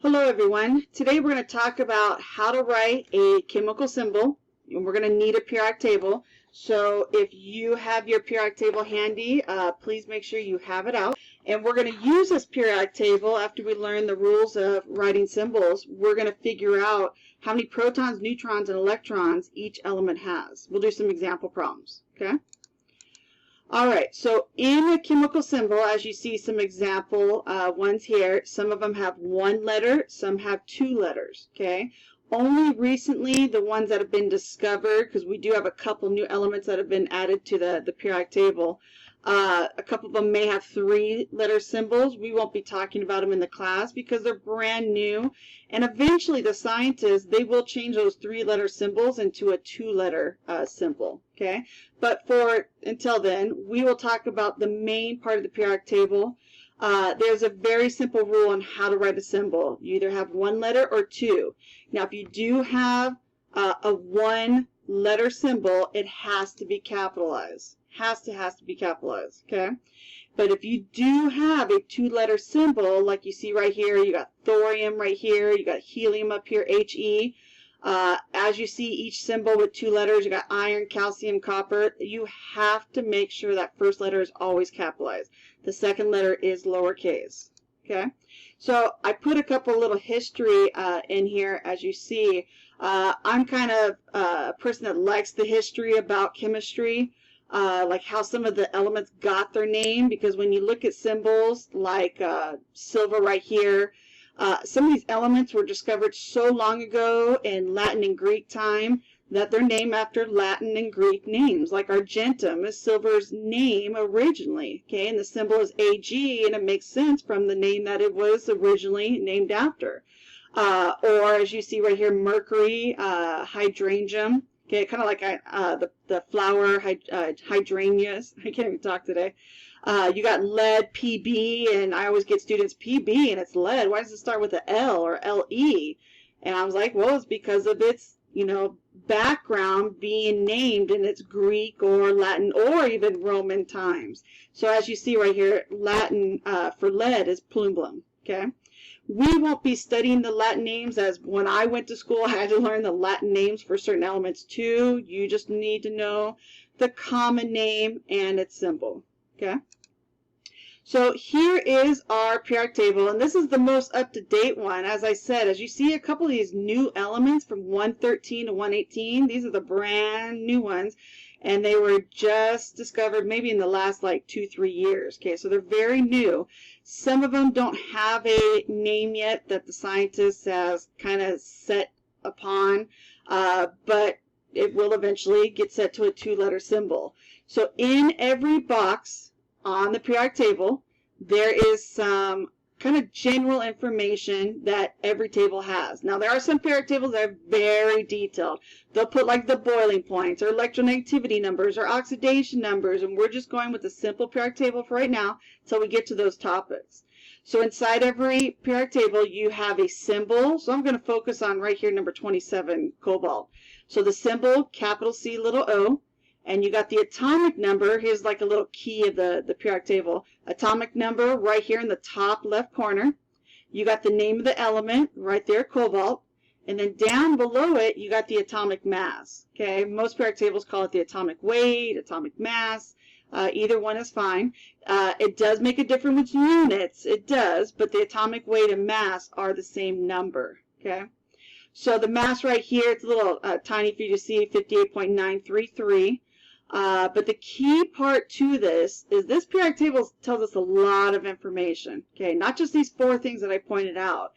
Hello everyone. Today we're going to talk about how to write a chemical symbol, and we're going to need a periodic table. So if you have your periodic table handy, please make sure you have it out. And we're going to use this periodic table after we learn the rules of writing symbols. We're going to figure out how many protons, neutrons, and electrons each element has. We'll do some example problems, okay? All right, so in a chemical symbol, as you see some example ones here, some of them have one letter, some have two letters, okay? Only recently, the ones that have been discovered, because we do have a couple new elements that have been added to the periodic table, a couple of them may have three-letter symbols. We won't be talking about them in the class because they're brand new, and eventually the scientists, they will change those three-letter symbols into a two-letter symbol, okay? But until then, we will talk about the main part of the periodic table. There's a very simple rule on how to write a symbol. You either have one letter or two. Now, if you do have a one-letter symbol, it has to be capitalized. Has to be capitalized, okay? But if you do have a two-letter symbol, like you see right here, you got thorium right here, you got helium up here, He. As you see each symbol with two letters, you got iron, calcium, copper. You have to make sure that first letter is always capitalized. The second letter is lowercase, okay? So I put a couple little history in here, as you see. I'm kind of a person that likes the history about chemistry. Like how some of the elements got their name, because when you look at symbols like silver right here, some of these elements were discovered so long ago in Latin and Greek time that they're named after Latin and Greek names. Like argentum is silver's name originally, okay, and the symbol is Ag, and it makes sense from the name that it was originally named after. Or as you see right here, mercury, hydrangea. Okay, kind of like the flower hydrangeas. I can't even talk today. You got lead, PB, and I always get students PB, and it's lead. Why does it start with an L or LE? And I was like, well, it's because of its, background being named in its Greek or Latin or even Roman times. So as you see right here, Latin for lead is plumbum. Okay. We won't be studying the Latin names, as when I went to school, I had to learn the Latin names for certain elements too. You just need to know the common name and its symbol, okay? So here is our periodic table, and this is the most up-to-date one. As I said, as you see a couple of these new elements from 113 to 118, these are the brand new ones, and they were just discovered maybe in the last like 2-3 years, okay? So they're very new. Some of them don't have a name yet that the scientists has kind of set upon, but it will eventually get set to a two-letter symbol. So in every box on the periodic table, there is some kind of general information that every table has. Now, there are some periodic tables that are very detailed. They'll put like the boiling points or electronegativity numbers or oxidation numbers, and we're just going with a simple periodic table for right now until we get to those topics. So inside every periodic table, you have a symbol. So I'm going to focus on right here, number 27, cobalt. So the symbol, capital C, little o. And you got the atomic number. Here's like a little key of the periodic table. Atomic number right here in the top left corner. You got the name of the element right there, cobalt. And then down below it, you got the atomic mass. Okay, most periodic tables call it the atomic weight, atomic mass. Either one is fine. It does make a difference with units. It does, but the atomic weight and mass are the same number. Okay. So the mass right here, it's a little tiny for you to see, 58.933. But the key part to this is this periodic table tells us a lot of information, okay? Not just these 4 things that I pointed out.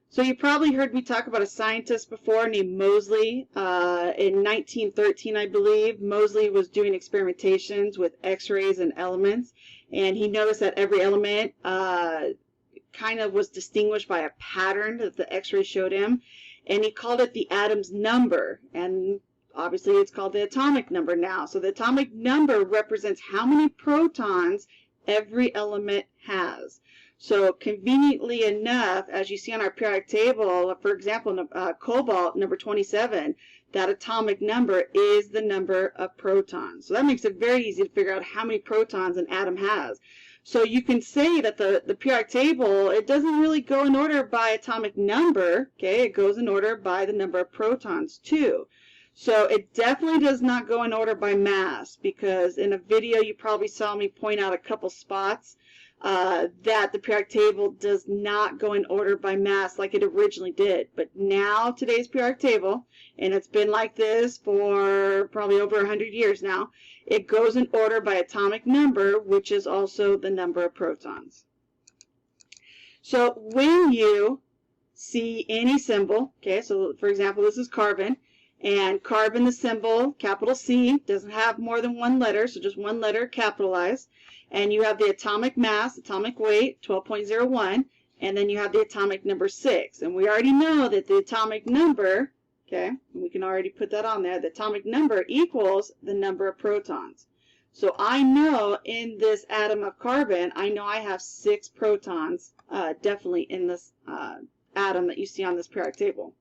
So you probably heard me talk about a scientist before named Moseley. In 1913, I believe, Moseley was doing experimentations with X-rays and elements, and he noticed that every element kind of was distinguished by a pattern that the X-ray showed him, and he called it the atom's number, and obviously it's called the atomic number now. So the atomic number represents how many protons every element has. So conveniently enough, as you see on our periodic table, for example, cobalt, number 27, that atomic number is the number of protons. So that makes it very easy to figure out how many protons an atom has. So you can say that the periodic table, it doesn't really go in order by atomic number, okay? It goes in order by the number of protons too. So it definitely does not go in order by mass, because in a video you probably saw me point out a couple spots that the periodic table does not go in order by mass like it originally did. But now today's periodic table, and it's been like this for probably over 100 years now, it goes in order by atomic number, which is also the number of protons. So when you see any symbol, okay, so for example, this is carbon, and carbon, the symbol, capital C, doesn't have more than one letter, so just one letter capitalized. And you have the atomic mass, atomic weight, 12.01, and then you have the atomic number 6. And we already know that the atomic number, okay, and we can already put that on there, the atomic number equals the number of protons. So I know in this atom of carbon, I know I have 6 protons definitely in this atom that you see on this periodic table.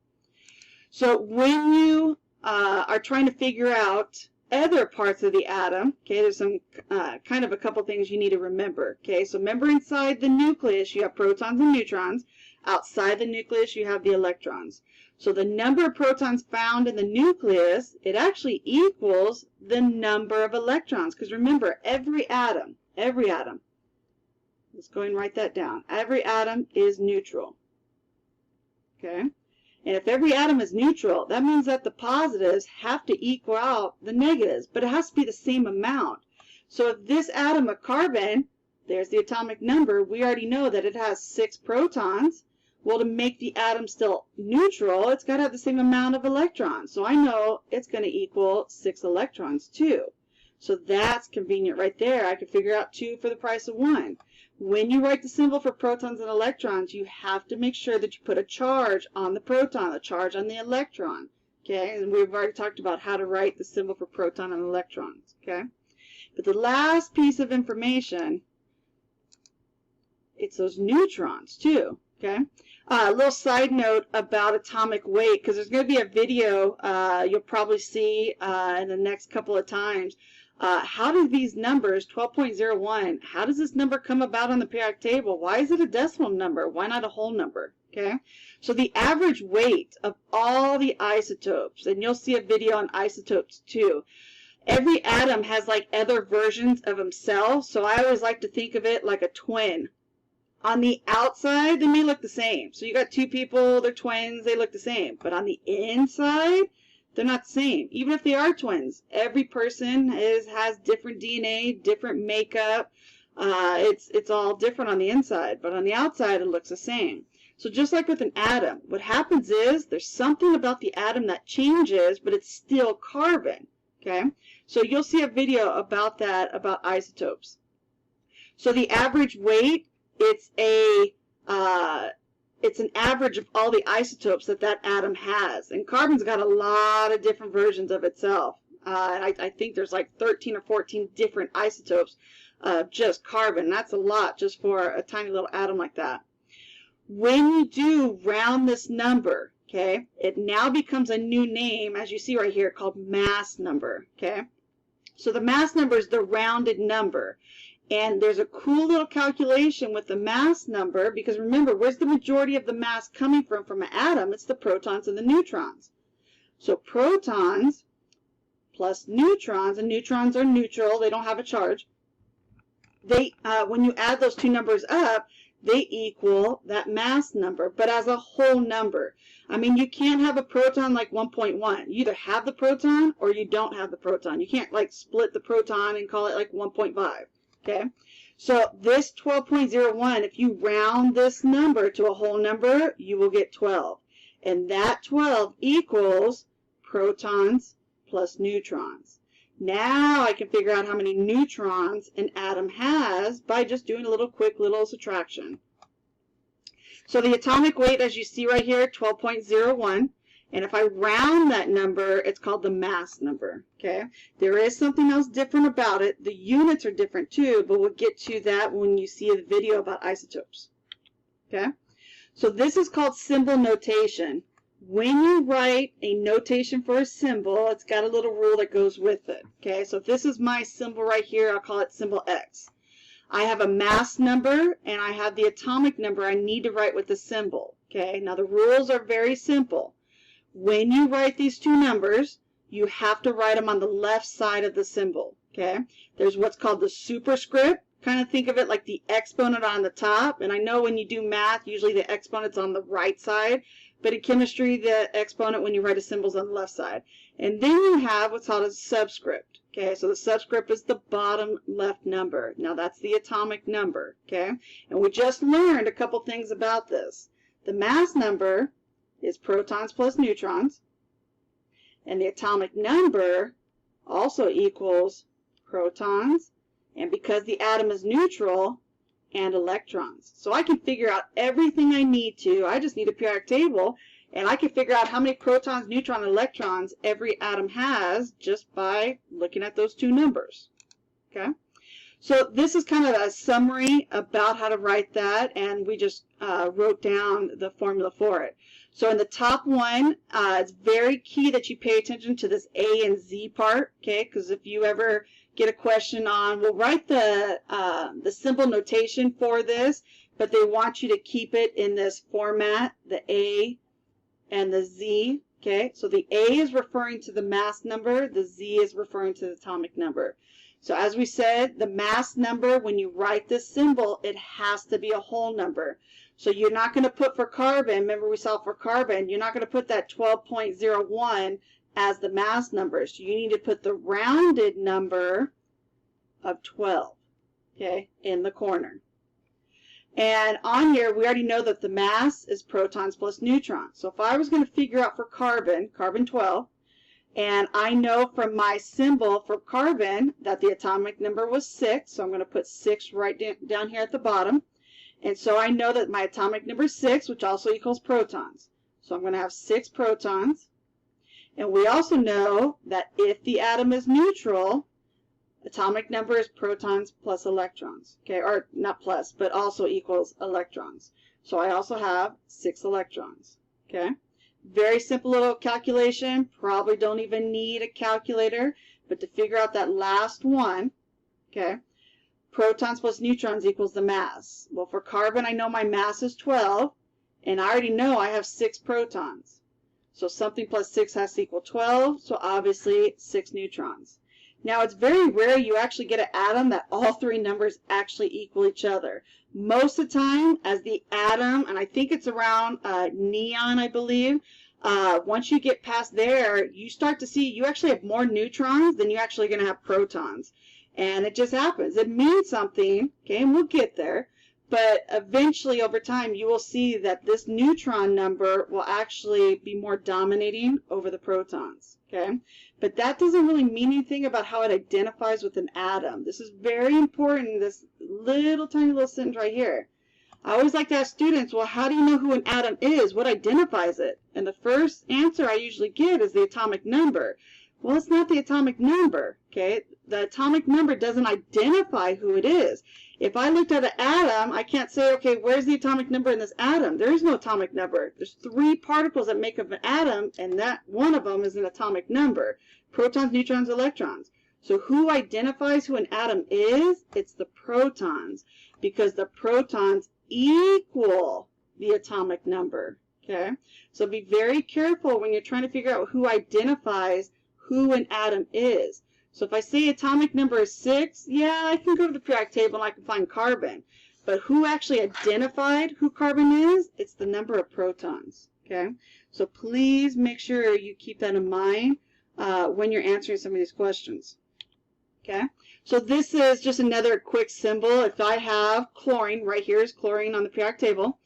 So when you are trying to figure out other parts of the atom, okay, there's some kind of a couple things you need to remember. Okay, so remember inside the nucleus you have protons and neutrons. Outside the nucleus you have the electrons. So the number of protons found in the nucleus, it actually equals the number of electrons. Because remember, every atom, let's go and write that down. Every atom is neutral. Okay? And if every atom is neutral, that means that the positives have to equal out the negatives, but it has to be the same amount. So if this atom of carbon, there's the atomic number, we already know that it has 6 protons. Well, to make the atom still neutral, it's got to have the same amount of electrons. So I know it's going to equal 6 electrons too. So that's convenient right there. I can figure out 2 for the price of 1. When you write the symbol for protons and electrons, you have to make sure that you put a charge on the proton, a charge on the electron. Okay, and we've already talked about how to write the symbol for proton and electrons. Okay, but the last piece of information, it's those neutrons too. Okay, a little side note about atomic weight, because there's going to be a video you'll probably see in the next couple of times. How do these numbers, 12.01, how does this number come about on the periodic table? Why is it a decimal number? Why not a whole number? Okay, so the average weight of all the isotopes, and you'll see a video on isotopes too. Every atom has like other versions of himself, so I always like to think of it like a twin. On the outside, they may look the same. So you got 2 people, they're twins, they look the same. But on the inside, they're not the same. Even if they are twins, every person has different DNA, different makeup. It's all different on the inside, but on the outside it looks the same. So just like with an atom, what happens is there's something about the atom that changes, but it's still carbon. Okay, so you'll see a video about that, about isotopes. So the average weight, it's an average of all the isotopes that atom has. And carbon's got a lot of different versions of itself. And I think there's like 13 or 14 different isotopes of just carbon. That's a lot just for a tiny little atom like that. When you do round this number, okay, it now becomes a new name, as you see right here, called mass number. Okay, so the mass number is the rounded number. And there's a cool little calculation with the mass number, because remember, where's the majority of the mass coming from an atom? It's the protons and the neutrons. So protons plus neutrons, and neutrons are neutral, they don't have a charge. They, when you add those 2 numbers up, they equal that mass number, but as a whole number. I mean, you can't have a proton like 1.1. You either have the proton or you don't have the proton. You can't like split the proton and call it like 1.5. Okay, so this 12.01, if you round this number to a whole number, you will get 12. And that 12 equals protons plus neutrons. Now I can figure out how many neutrons an atom has by just doing a quick little subtraction. So the atomic weight, as you see right here, 12.01. And if I round that number, it's called the mass number. Okay, there is something else different about it. The units are different too, but we'll get to that when you see the video about isotopes. Okay, so this is called symbol notation. When you write a notation for a symbol, it's got a little rule that goes with it. Okay, so if this is my symbol right here, I'll call it symbol X. I have a mass number and I have the atomic number I need to write with the symbol. Okay, now the rules are very simple. When you write these two numbers, you have to write them on the left side of the symbol. Okay, there's what's called the superscript. Kind of think of it like the exponent on the top. And I know when you do math, usually the exponent's on the right side. But in chemistry, the exponent, when you write a symbol, is on the left side. And then you have what's called a subscript. Okay, so the subscript is the bottom left number. Now that's the atomic number. Okay, and we just learned a couple things about this. The mass number is protons plus neutrons. And the atomic number also equals protons. And because the atom is neutral, and electrons. So I can figure out everything I need to. I just need a periodic table, and I can figure out how many protons, neutrons, and electrons every atom has just by looking at those two numbers. Okay? So this is kind of a summary about how to write that, and we just wrote down the formula for it. So in the top one, it's very key that you pay attention to this A and Z part, okay? Because if you ever get a question on, we'll write the symbol notation for this, but they want you to keep it in this format, the A and the Z, okay? So the A is referring to the mass number, the Z is referring to the atomic number. So as we said, the mass number, when you write this symbol, it has to be a whole number. So you're not going to put for carbon, remember we saw for carbon, you're not going to put that 12.01 as the mass number. So you need to put the rounded number of 12, okay, in the corner. And on here, we already know that the mass is protons plus neutrons. So if I was going to figure out for carbon, carbon 12, and I know from my symbol for carbon that the atomic number was 6, so I'm going to put 6 right down here at the bottom. And so I know that my atomic number is 6, which also equals protons. So I'm going to have 6 protons. And we also know that if the atom is neutral, atomic number is protons plus electrons. Okay, or not plus, but also equals electrons. So I also have 6 electrons. Okay, very simple little calculation. Probably don't even need a calculator, but to figure out that last one, okay, protons plus neutrons equals the mass. Well, for carbon, I know my mass is 12, and I already know I have 6 protons. So something plus 6 has to equal 12, so obviously 6 neutrons. Now, it's very rare you actually get an atom that all 3 numbers actually equal each other. Most of the time, as the atom, and I think it's around neon, I believe, once you get past there, you start to see you actually have more neutrons than you're actually going to have protons. And it just happens. It means something, okay, and we'll get there. But eventually, over time, you will see that this neutron number will actually be more dominating over the protons, okay? But that doesn't really mean anything about how it identifies with an atom. This is very important, this little tiny little sentence right here. I always like to ask students, well, how do you know who an atom is? What identifies it? And the first answer I usually get is the atomic number. Well, it's not the atomic number, okay? The atomic number doesn't identify who it is. If I looked at an atom, I can't say, okay, where's the atomic number in this atom? There is no atomic number. There's 3 particles that make up an atom, and that one of them is an atomic number. Protons, neutrons, electrons. So who identifies who an atom is? It's the protons, because the protons equal the atomic number, okay? So be very careful when you're trying to figure out who identifies who an atom is. So if I say atomic number is 6, yeah, I can go to the periodic table and I can find carbon. But who actually identified who carbon is? It's the number of protons, okay? So please make sure you keep that in mind when you're answering some of these questions, okay? So this is just another quick symbol. If I have chlorine, right here is chlorine on the periodic table.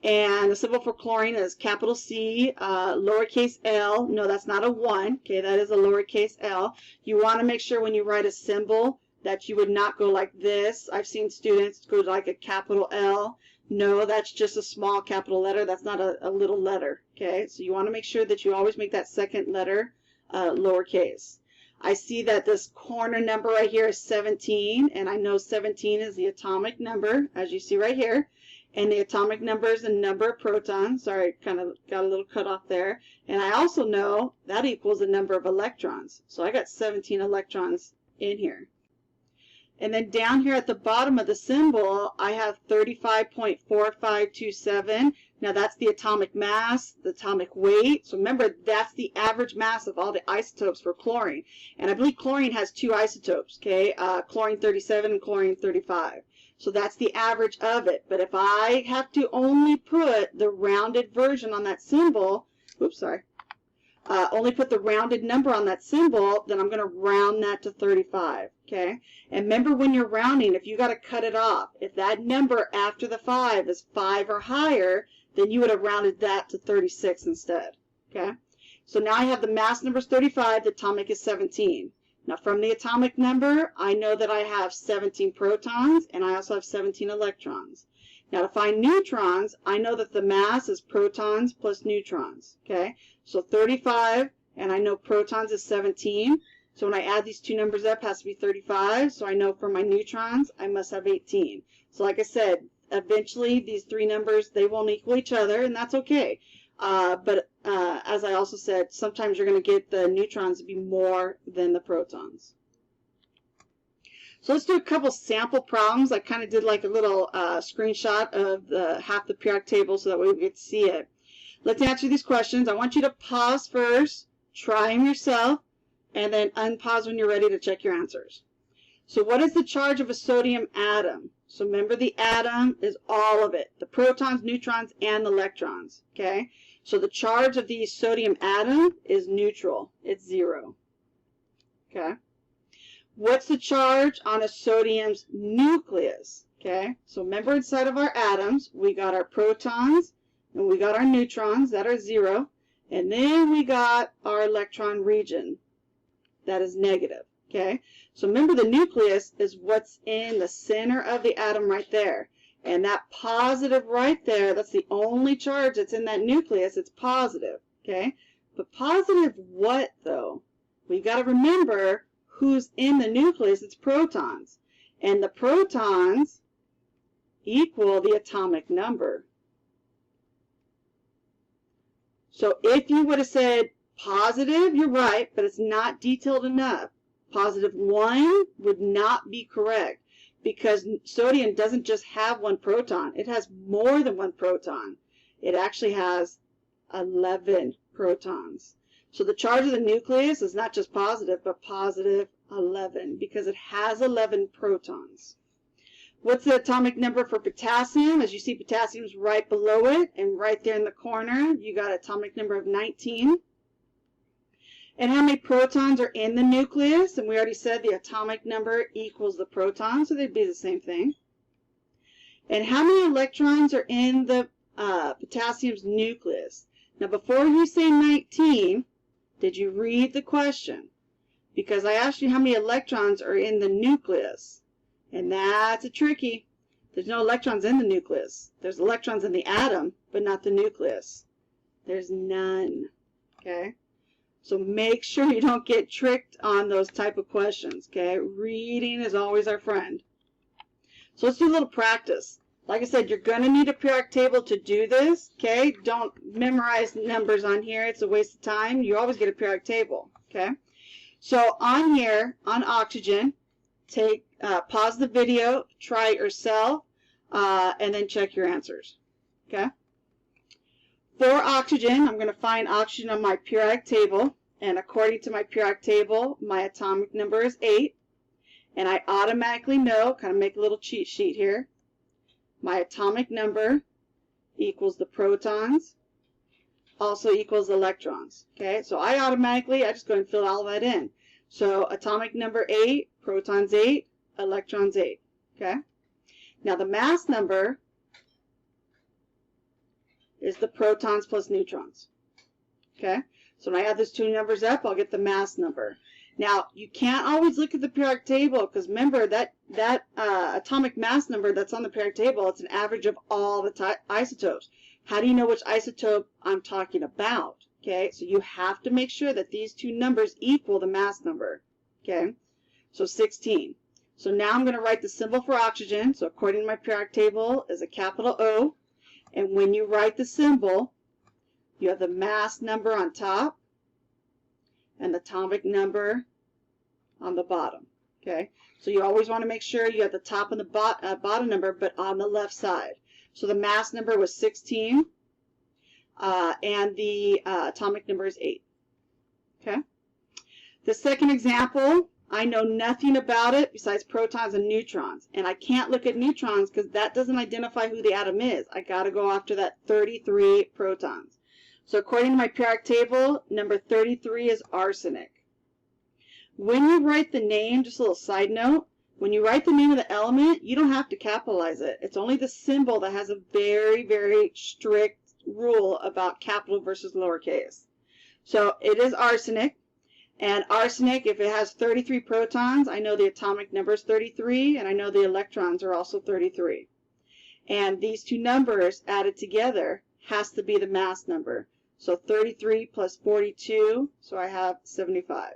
And the symbol for chlorine is capital C, lowercase l. No, that's not a 1. Okay, that is a lowercase l. You want to make sure when you write a symbol that you would not go like this. I've seen students go like a capital L. No, that's just a small capital letter. That's not a little letter. Okay, so you want to make sure that you always make that second letter lowercase. I see that this corner number right here is 17, and I know 17 is the atomic number, as you see right here. And the atomic number is the number of protons. Sorry, kind of got a little cut off there. And I also know that equals the number of electrons. So I got 17 electrons in here. And then down here at the bottom of the symbol, I have 35.4527. Now that's the atomic mass, the atomic weight. So remember, that's the average mass of all the isotopes for chlorine. And I believe chlorine has two isotopes, okay? Chlorine 37 and chlorine 35. So that's the average of it. But if I have to only put the rounded version on that symbol, oops, sorry. Only put the rounded number on that symbol, then I'm going to round that to 35, okay? And remember, when you're rounding, if you got to cut it off, if that number after the 5 is 5 or higher, then you would have rounded that to 36 instead, okay? So now I have the mass number is 35, the atomic is 17. Now from the atomic number, I know that I have 17 protons, and I also have 17 electrons. Now to find neutrons, I know that the mass is protons plus neutrons, okay? So 35, and I know protons is 17. So when I add these two numbers up, it has to be 35. So I know for my neutrons, I must have 18. So like I said, eventually these three numbers, they won't equal each other, and that's okay. But as I also said, sometimes you're going to get the neutrons to be more than the protons. So let's do a couple sample problems. I kind of did like a little screenshot of half the periodic table so that way we get to see it. Let's answer these questions. I want you to pause first, try them yourself, and then unpause when you're ready to check your answers. So what is the charge of a sodium atom? So remember, the atom is all of it, the protons, neutrons, and the electrons, okay? So the charge of the sodium atom is neutral. It's 0, okay? What's the charge on a sodium's nucleus? Okay, so remember, inside of our atoms, we got our protons and we got our neutrons that are 0, and then we got our electron region that is negative. Okay, so remember, the nucleus is what's in the center of the atom right there, and that positive right there, that's the only charge that's in that nucleus. It's positive. Okay, but positive what though? We got to remember who's in the nucleus. It's protons, and the protons equal the atomic number. So if you would have said positive, you're right, but it's not detailed enough. Positive 1 would not be correct, because sodium doesn't just have one proton. It has more than one proton. It actually has 11 protons. So the charge of the nucleus is not just positive, but positive 11, because it has 11 protons. What's the atomic number for potassium? As you see, potassium is right below it, and right there in the corner, you got atomic number of 19. And how many protons are in the nucleus? And we already said the atomic number equals the proton, so they'd be the same thing. And how many electrons are in the potassium's nucleus? Now, before you say 19, did you read the question? Because I asked you how many electrons are in the nucleus. And that's a tricky. There's no electrons in the nucleus. There's electrons in the atom, but not the nucleus. There's none. Okay? So make sure you don't get tricked on those type of questions. Okay? Reading is always our friend. So let's do a little practice. Like I said, you're going to need a periodic table to do this. Okay? Don't memorize numbers on here. It's a waste of time. You always get a periodic table. Okay? So on here, on oxygen, pause the video, try it yourself, and then check your answers. Okay? For oxygen, I'm going to find oxygen on my periodic table, and according to my periodic table, my atomic number is 8, and I automatically know, kind of make a little cheat sheet here, my atomic number equals the protons, also equals electrons. Okay, so I just go and fill all that in. So atomic number 8, protons 8, electrons 8. Okay, now the mass number is the protons plus neutrons. Okay, so when I add those two numbers up, I'll get the mass number. Now, you can't always look at the periodic table, because remember that atomic mass number that's on the periodic table, it's an average of all the isotopes. How do you know which isotope I'm talking about? Okay, so you have to make sure that these two numbers equal the mass number. Okay, so 16. So now I'm going to write the symbol for oxygen. So according to my periodic table is a capital O. And when you write the symbol, you have the mass number on top and the atomic number on the bottom. Okay, so you always want to make sure you have the top and the bottom number, but on the left side. So the mass number was 16, and the atomic number is 8. Okay. The second example, I know nothing about it besides protons and neutrons, and I can't look at neutrons because that doesn't identify who the atom is. I got to go after that 33 protons. So according to my periodic table, number 33 is arsenic. When you write the name, just a little side note, when you write the name of the element, you don't have to capitalize it. It's only the symbol that has a very, very strict rule about capital versus lowercase. So it is arsenic, and arsenic, if it has 33 protons, I know the atomic number is 33, and I know the electrons are also 33. And these two numbers added together has to be the mass number. So 33 plus 42, so I have 75.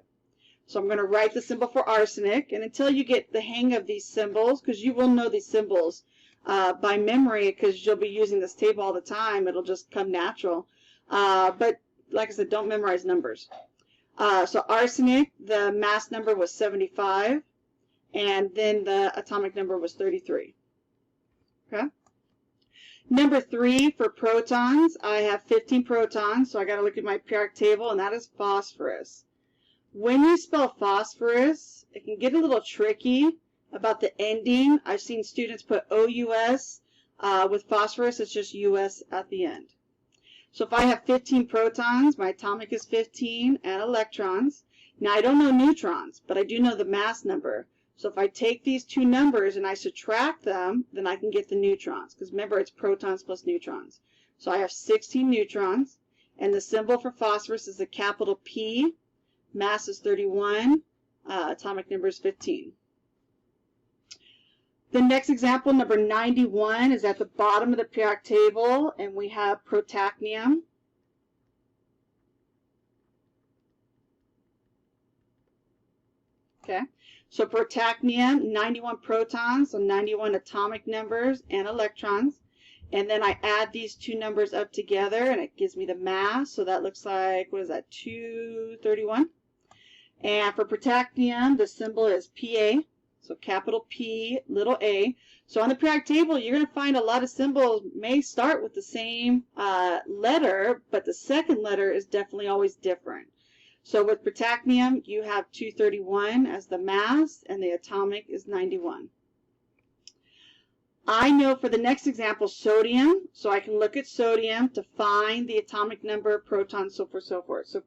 So I'm going to write the symbol for arsenic, and until you get the hang of these symbols, because you will know these symbols by memory because you'll be using this table all the time, it'll just come natural. But like I said, don't memorize numbers. So arsenic, the mass number was 75, and then the atomic number was 33. Okay. Number 3 for protons, I have 15 protons, so I got to look at my periodic table, and that is phosphorus. When you spell phosphorus, it can get a little tricky about the ending. I've seen students put OUS. With phosphorus, it's just US at the end. So if I have 15 protons, my atomic is 15, and electrons. Now, I don't know neutrons, but I do know the mass number. So if I take these two numbers and I subtract them, then I can get the neutrons. Because remember, it's protons plus neutrons. So I have 16 neutrons, and the symbol for phosphorus is a capital P. Mass is 31, atomic number is 15. The next example, number 91, is at the bottom of the periodic table, and we have protactinium. Okay, so protactinium, 91 protons, so 91 atomic numbers and electrons. And then I add these two numbers up together, and it gives me the mass. So that looks like, what is that, 231? And for protactinium, the symbol is Pa, so capital P, little a. So on the periodic table, you're going to find a lot of symbols may start with the same letter, but the second letter is definitely always different. So with protactinium, you have 231 as the mass, and the atomic is 91. I know for the next example, sodium, so I can look at sodium to find the atomic number, protons, so forth, so forth. So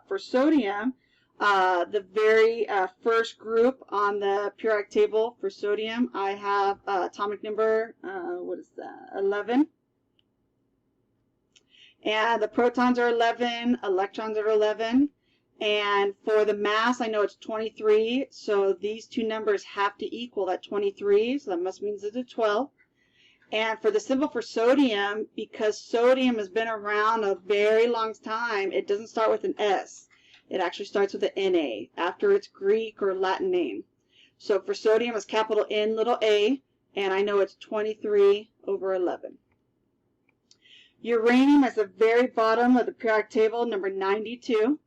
for sodium, the very first group on the periodic table for sodium, I have atomic number, 11. And the protons are 11, electrons are 11. And for the mass, I know it's 23, so these two numbers have to equal that 23, so that must mean it's a 12. And for the symbol for sodium, because sodium has been around a very long time, it doesn't start with an S. It actually starts with an Na after its Greek or Latin name. So for sodium, it's capital N, little a, and I know it's 23 over 11. Uranium is the very bottom of the periodic table, number 92.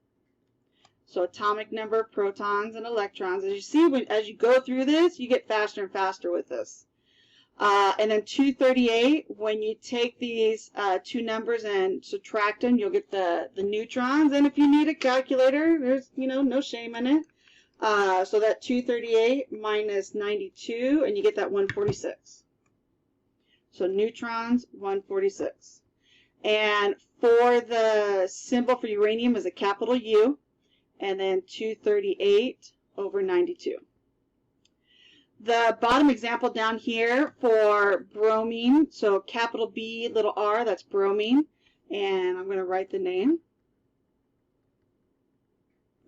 So atomic number, protons, and electrons. As you see, as you go through this, you get faster and faster with this. And then 238, when you take these two numbers and subtract them, you'll get the neutrons. And if you need a calculator, there's, no shame in it. So that 238 minus 92, and you get that 146. So neutrons, 146. And for the symbol for uranium is a capital U. And then 238 over 92. The bottom example down here for bromine, so capital B, little r, that's bromine. And I'm going to write the name.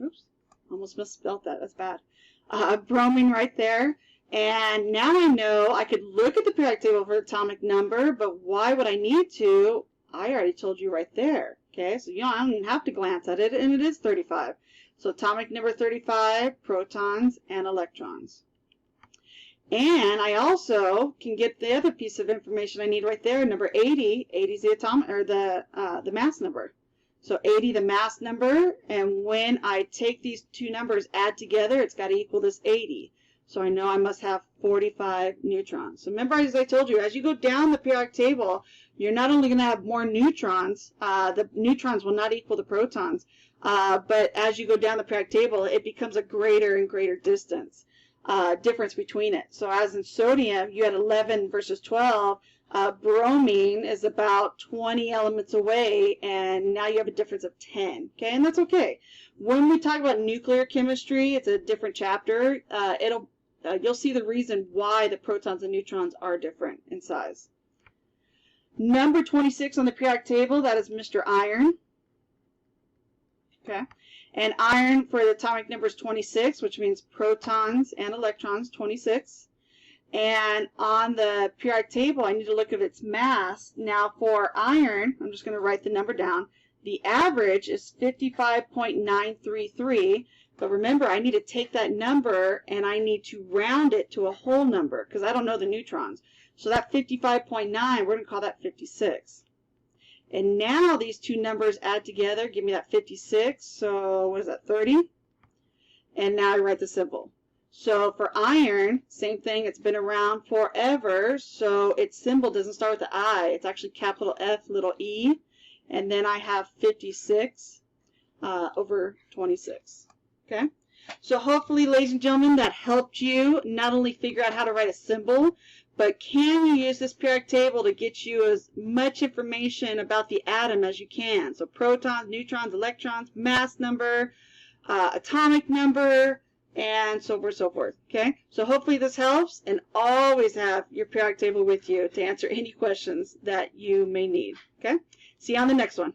Oops, almost misspelled that, that's bad. Bromine right there. And now I know I could look at the periodic table for atomic number, but why would I need to? I already told you right there. Okay, so I don't even have to glance at it, and it is 35. So atomic number 35, protons and electrons. And I also can get the other piece of information I need right there, number 80. 80 is the atomic, or the mass number. So 80, the mass number, and when I take these two numbers, add together, it's got to equal this 80. So I know I must have 45 neutrons. So remember, as I told you, as you go down the periodic table, you're not only going to have more neutrons, the neutrons will not equal the protons, but as you go down the periodic table, it becomes a greater and greater difference between it. So as in sodium, you had 11 versus 12. Bromine is about 20 elements away, and now you have a difference of 10. Okay, and that's okay. When we talk about nuclear chemistry, it's a different chapter. You'll see the reason why the protons and neutrons are different in size. Number 26 on the periodic table, that is Mr. Iron. Okay, and iron for the atomic number is 26, which means protons and electrons, 26. And on the periodic table, I need to look at its mass. Now for iron, I'm just going to write the number down. The average is 55.933. But remember, I need to take that number and I need to round it to a whole number because I don't know the neutrons. So that 55.9, we're going to call that 56. And now these two numbers add together, give me that 56. So what is that, 30? And now I write the symbol. So for iron, same thing, it's been around forever, so its symbol doesn't start with the I, it's actually capital F, little e, and then I have 56 over 26, okay? So hopefully, ladies and gentlemen, that helped you not only figure out how to write a symbol, but can you use this periodic table to get you as much information about the atom as you can? So protons, neutrons, electrons, mass number, atomic number, and so forth, so forth. Okay, so hopefully this helps, and always have your periodic table with you to answer any questions that you may need. Okay, see you on the next one.